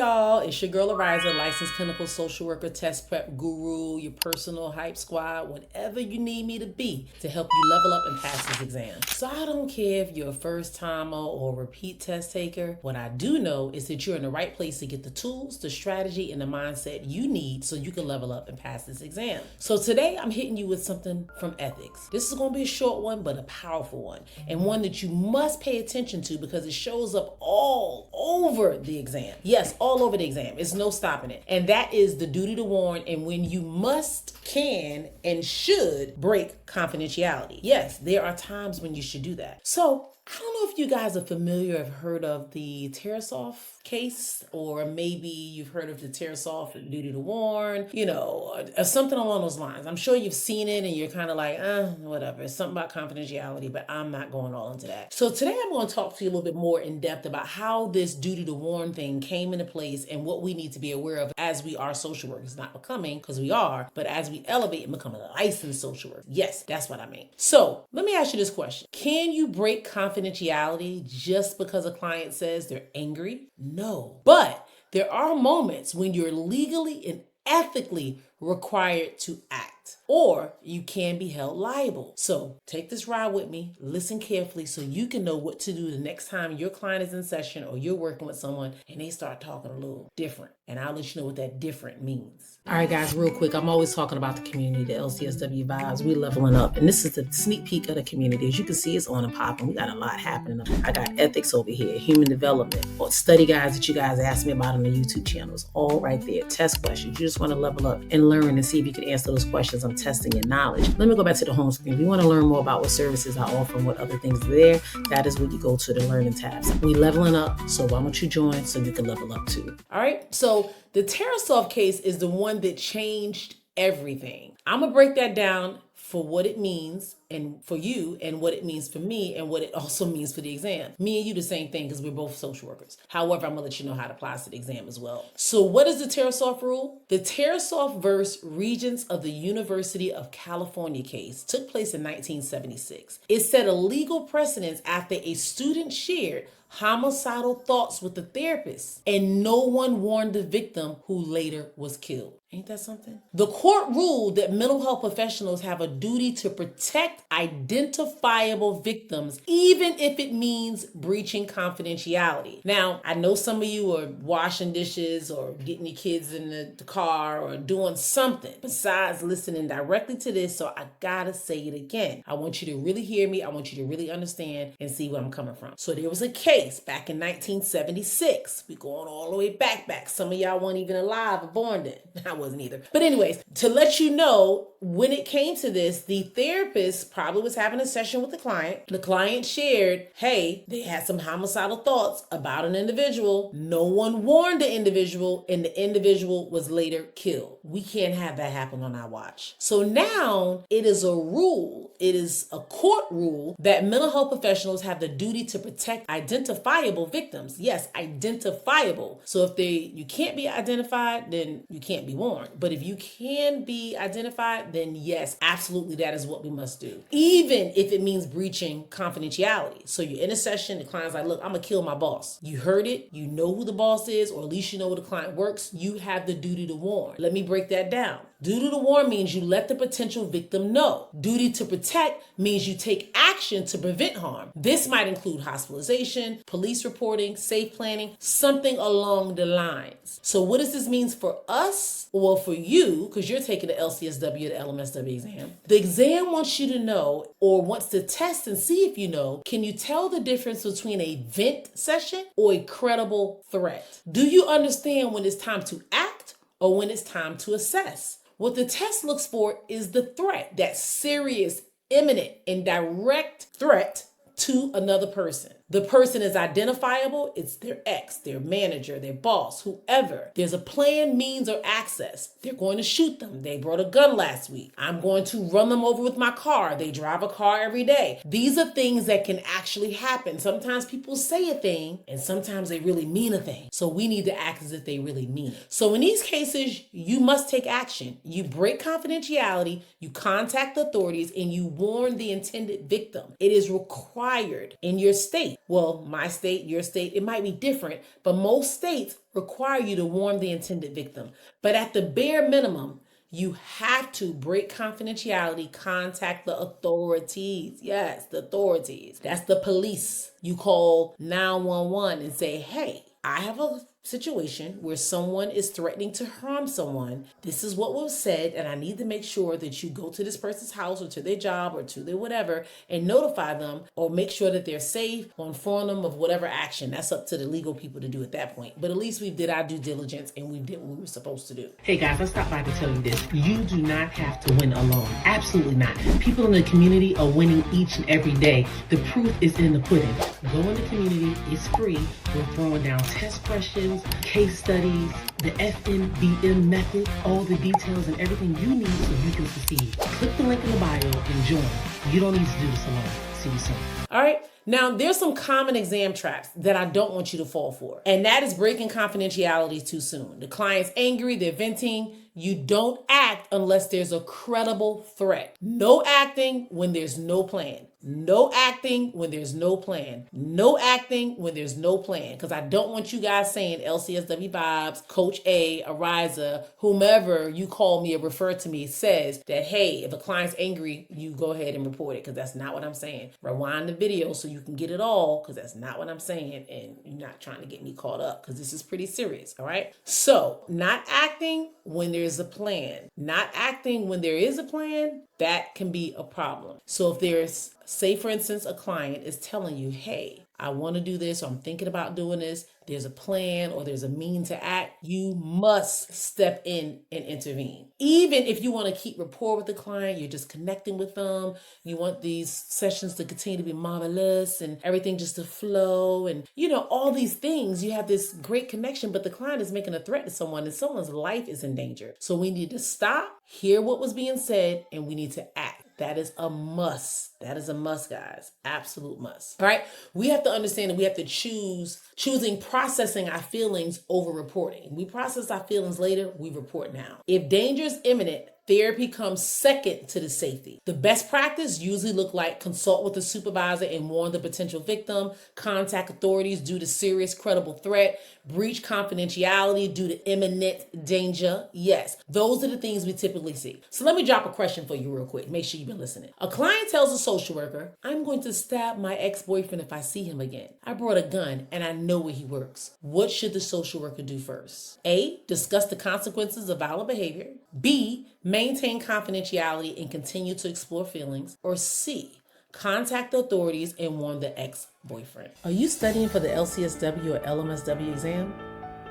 y'all, it's your girl Ariza, licensed clinical social worker, test prep guru, your personal hype squad, whatever you need me to be to help you level up and pass this exam. So I don't care if you're a first timer or a repeat test taker. What I do know is that you're in the right place to get the tools, the strategy, and the mindset you need so you can level up and pass this exam. So today I'm hitting you with something from ethics. This is going to be a short one, but a powerful one, and one that you must pay attention to because it shows up all over the exam. Yes, all over the exam. It's no stopping it. And that is the duty to warn and when you must, can, and should break confidentiality. Yes, there are times when you should do that. So I don't know if you guys are familiar or have heard of the Tarasoff case, or maybe you've heard of the Tarasoff duty to warn, or something along those lines. I'm sure you've seen it and you're kind of like, whatever. It's something about confidentiality, but I'm not going all into that. So today I'm going to talk to you a little bit more in depth about how this duty to warn thing came into place and what we need to be aware of as we are social workers, not becoming, because we are, but as we elevate and become a licensed social worker. Yes, that's what I mean. So let me ask you this question. Can you break confidentiality just because a client says they're angry? No. But there are moments when you're legally and ethically required to act, or you can be held liable. So take this ride with me, listen carefully so you can know what to do the next time your client is in session or you're working with someone and they start talking a little different. And I'll let you know what that different means. All right, guys, real quick. I'm always talking about the community, the LCSW vibes. We're leveling up. And this is the sneak peek of the community. As you can see, it's on and popping. We got a lot happening. I got ethics over here, human development, or study guides that you guys asked me about on the YouTube channels. All right there. Test questions. You just want to level up and learn and see if you can answer those questions. I'm testing your knowledge. Let me go back to the home screen. If you want to learn more about what services I offer and what other things are there, that is where you go to the learning tabs. We leveling up. So why don't you join so you can level up too? All right. So the Tarasoff case is the one that changed everything. I'm going to break that down for what it means and for you and what it means for me and what it also means for the exam. Me and you the same thing because we're both social workers. However, I'm going to let you know how to apply to the exam as well. So what is the Tarasoff rule? The Tarasoff versus Regents of the University of California case took place in 1976. It set a legal precedence after a student shared homicidal thoughts with the therapist and no one warned the victim who later was killed. Ain't that something? The court ruled that mental health professionals have a duty to protect identifiable victims, even if it means breaching confidentiality. Now, I know some of you are washing dishes or getting your kids in the car or doing something besides listening directly to this, so I gotta say it again. I want you to really hear me. I want you to really understand and see where I'm coming from. So there was a case back in 1976. We're going all the way back. Some of y'all weren't even alive or born then. I wasn't either. But anyways, to let you know, when it came to this, the therapist probably was having a session with the client. The client shared, hey, they had some homicidal thoughts about an individual. No one warned the individual, and the individual was later killed. We can't have that happen on our watch. So now it is a rule. It is a court rule that mental health professionals have the duty to protect identifiable victims. Yes, identifiable. So if you can't be identified, then you can't be warned. But if you can be identified, then yes, absolutely, that is what we must do. Even if it means breaching confidentiality. So you're in a session, the client's like, look, I'm gonna kill my boss. You heard it, you know who the boss is, or at least you know where the client works. You have the duty to warn. Let me break that down. Duty to warn means you let the potential victim know. Duty to protect means you take action to prevent harm. This might include hospitalization, police reporting, safe planning, something along the lines. So what does this mean for us or for you, because you're taking the LCSW or the LMSW exam? The exam wants you to know, or wants to test and see if you know, can you tell the difference between a vent session or a credible threat? Do you understand when it's time to act or when it's time to assess? What the test looks for is the threat, that serious, imminent, and direct threat to another person. The person is identifiable. It's their ex, their manager, their boss, whoever. There's a plan, means, or access. They're going to shoot them. They brought a gun last week. I'm going to run them over with my car. They drive a car every day. These are things that can actually happen. Sometimes people say a thing and sometimes they really mean a thing. So we need to act as if they really mean it. So in these cases, you must take action. You break confidentiality, you contact the authorities, and you warn the intended victim. It is required in your state. well, my state, your state, it might be different, but most states require you to warn the intended victim. But at the bare minimum, you have to break confidentiality, contact the authorities. Yes, the authorities. That's the police. You call 911 and say, hey, I have a situation where someone is threatening to harm someone. This is what was said, and I need to make sure that you go to this person's house or to their job or to their whatever and notify them or make sure that they're safe or inform them of whatever action. That's up to the legal people to do at that point. But at least we did our due diligence and we did what we were supposed to do. Hey guys, I stopped by to tell you this. You do not have to win alone. Absolutely not. People in the community are winning each and every day. The proof is in the pudding. Go in the community. It's free. We're throwing down test questions, case studies, the FNBM method, all the details and everything you need so you can succeed. Click the link in the bio and join. You don't need to do this alone. See you soon. All right. Now, there's some common exam traps that I don't want you to fall for, and that is breaking confidentiality too soon. The client's angry, they're venting. You don't act unless there's a credible threat. No acting when there's no plan. No acting when there's no plan. No acting when there's no plan. Because I don't want you guys saying LCSWVIBES, Coach A, Ariza, whomever you call me or refer to me says that, hey, if a client's angry, you go ahead and report it. Because that's not what I'm saying. Rewind the video so you can get it all. Because that's not what I'm saying. And you're not trying to get me caught up. Because this is pretty serious. All right. So not acting when there's a plan. Not acting when there is a plan. That can be a problem. So if there's, say for instance, a client is telling you, hey, I want to do this, or I'm thinking about doing this, there's a plan or there's a mean to act, you must step in and intervene. Even if you want to keep rapport with the client, you're just connecting with them, you want these sessions to continue to be marvelous and everything just to flow and, all these things, you have this great connection, but the client is making a threat to someone and someone's life is in danger. So we need to stop, hear what was being said, and we need to act. That is a must. That is a must, guys. Absolute must. All right. We have to understand that we have to choosing processing our feelings over reporting. We process our feelings later. We report now. If danger is imminent, therapy comes second to the safety. The best practice usually look like consult with the supervisor and warn the potential victim, contact authorities due to serious credible threat, breach confidentiality due to imminent danger. Yes, those are the things we typically see. So let me drop a question for you real quick. Make sure you've been listening. A client tells a social worker, I'm going to stab my ex-boyfriend if I see him again. I brought a gun and I know where he works. What should the social worker do first? A, discuss the consequences of violent behavior. B, maintain confidentiality and continue to explore feelings. Or C, contact the authorities and warn the ex-boyfriend. Are you studying for the LCSW or LMSW exam?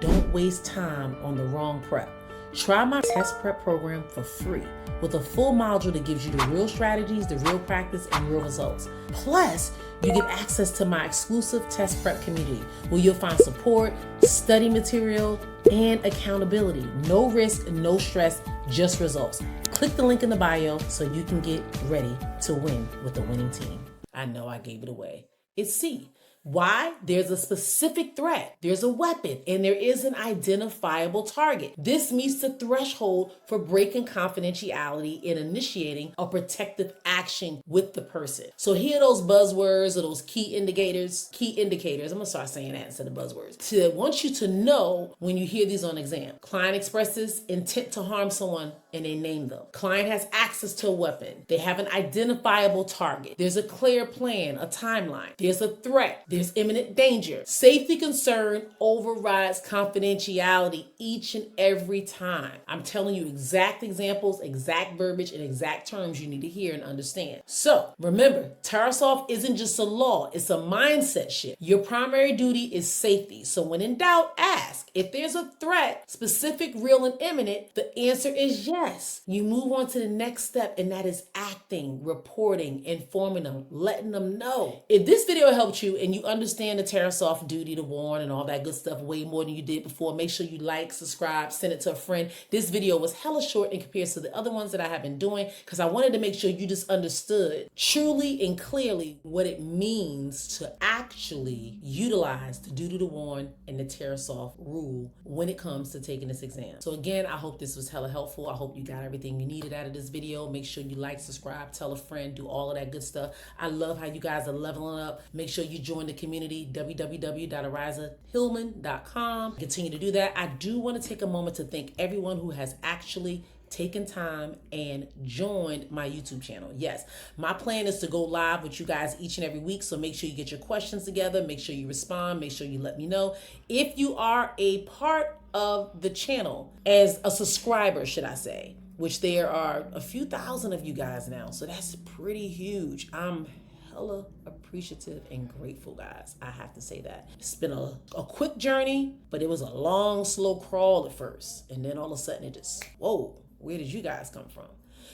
Don't waste time on the wrong prep. Try my test prep program for free with a full module that gives you the real strategies, the real practice, and real results. Plus, you get access to my exclusive test prep community where you'll find support, study material, and accountability. No risk, no stress, just results. Click the link in the bio so you can get ready to win with the winning team. I know I gave it away. It's C. Why? There's a specific threat, there's a weapon, and there is an identifiable target. This meets the threshold for breaking confidentiality and initiating a protective action with the person. So here are those buzzwords or those key indicators. I'm gonna start saying that instead of buzzwords. I want you to know when you hear these on exam. Client expresses intent to harm someone and they name them. Client has access to a weapon. They have an identifiable target. There's a clear plan, a timeline. There's a threat. There's imminent danger. Safety concern overrides confidentiality each and every time. I'm telling you exact examples, exact verbiage, and exact terms you need to hear and understand. So remember, Tarasoff isn't just a law, it's a mindset shift. Your primary duty is safety. So when in doubt, ask. If there's a threat, specific, real, and imminent, the answer is yes. You move on to the next step, and that is acting, reporting, informing them, letting them know. If this video helped you and you understand the Tarasoff duty to warn and all that good stuff way more than you did before, make sure you like, subscribe, send it to a friend. This video was hella short in comparison to the other ones that I have been doing because I wanted to make sure you just understood truly and clearly what it means to actually utilize the duty to warn and the Tarasoff rule when it comes to taking this exam. So again, I hope this was hella helpful. I hope you got everything you needed out of this video. Make sure you like, subscribe, tell a friend, do all of that good stuff. I love how you guys are leveling up. Make sure you join the the community, www.arizahillman.com. Continue to do that. I do want to take a moment to thank everyone who has actually taken time and joined my YouTube channel. Yes, my plan is to go live with you guys each and every week, so make sure you get your questions together, make sure you respond, make sure you let me know. If you are a part of the channel as a subscriber, should I say, which there are a few thousand of you guys now, so that's pretty huge. I'm hella appreciative and grateful, guys. I have to say that. It's been a quick journey, but it was a long, slow crawl at first. And then all of a sudden it just, whoa, where did you guys come from?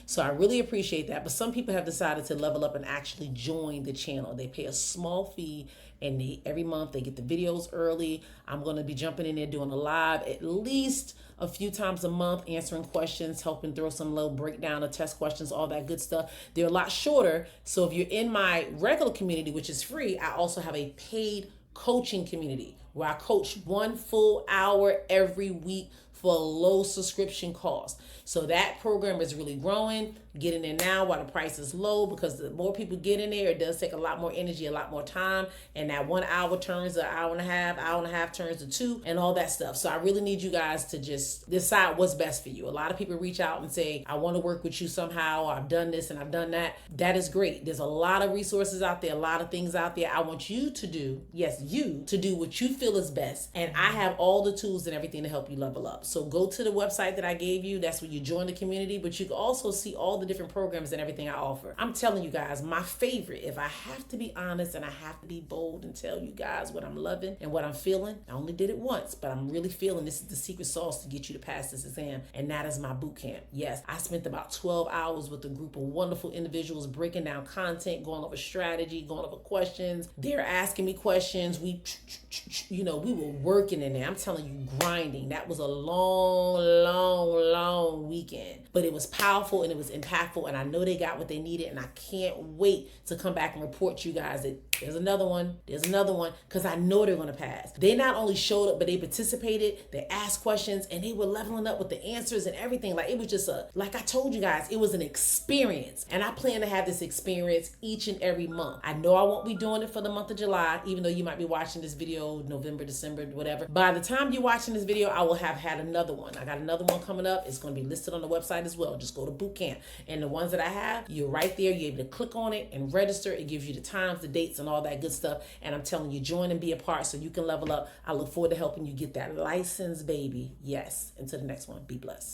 So I really appreciate that. But some people have decided to level up and actually join the channel. They pay a small fee, and every month they get the videos early. I'm going to be jumping in there doing a live at least a few times a month, answering questions, helping throw some little breakdown of test questions, all that good stuff. They're a lot shorter. So if you're in my regular community, which is free, I also have a paid coaching community where I coach 1 full hour every week for a low subscription cost. So that program is really growing. Get in there now while the price is low, because the more people get in there, it does take a lot more energy, a lot more time. And that 1 hour turns to an hour and a half turns to 2, and all that stuff. So I really need you guys to just decide what's best for you. A lot of people reach out and say, I want to work with you somehow, or I've done this and I've done that. That is great. There's a lot of resources out there, a lot of things out there. I want you to do, yes, you to do what you feel is best. And I have all the tools and everything to help you level up. So go to the website that I gave you. That's where you join the community, but you can also see all the different programs and everything I offer. I'm telling you guys, my favorite, if I have to be honest and I have to be bold and tell you guys what I'm loving and what I'm feeling, I only did it once, but I'm really feeling this is the secret sauce to get you to pass this exam, and that is my boot camp. Yes, I spent about 12 hours with a group of wonderful individuals breaking down content, going over strategy, going over questions. They're asking me questions. We were working in there. I'm telling you, grinding. That was a long weekend, but it was powerful and it was impactful, and I know they got what they needed, and I can't wait to come back and report to you guys that there's another one, because I know they're going to pass. They not only showed up, but they participated, they asked questions, and they were leveling up with the answers and everything. Like, it was just like I told you guys, it was an experience, and I plan to have this experience each and every month. I know I won't be doing it for the month of July, even though you might be watching this video November, December, whatever. By the time you're watching this video, I will have had another one. I got another one coming up. It's going to be listed on the website as well. Just go to boot camp, and the ones that I have, you're right there. You're able to click on it and register. It gives you the times, the dates, and all that good stuff. And I'm telling you, join and be a part so you can level up. I look forward to helping you get that license, baby. Yes. Until the next one, be blessed.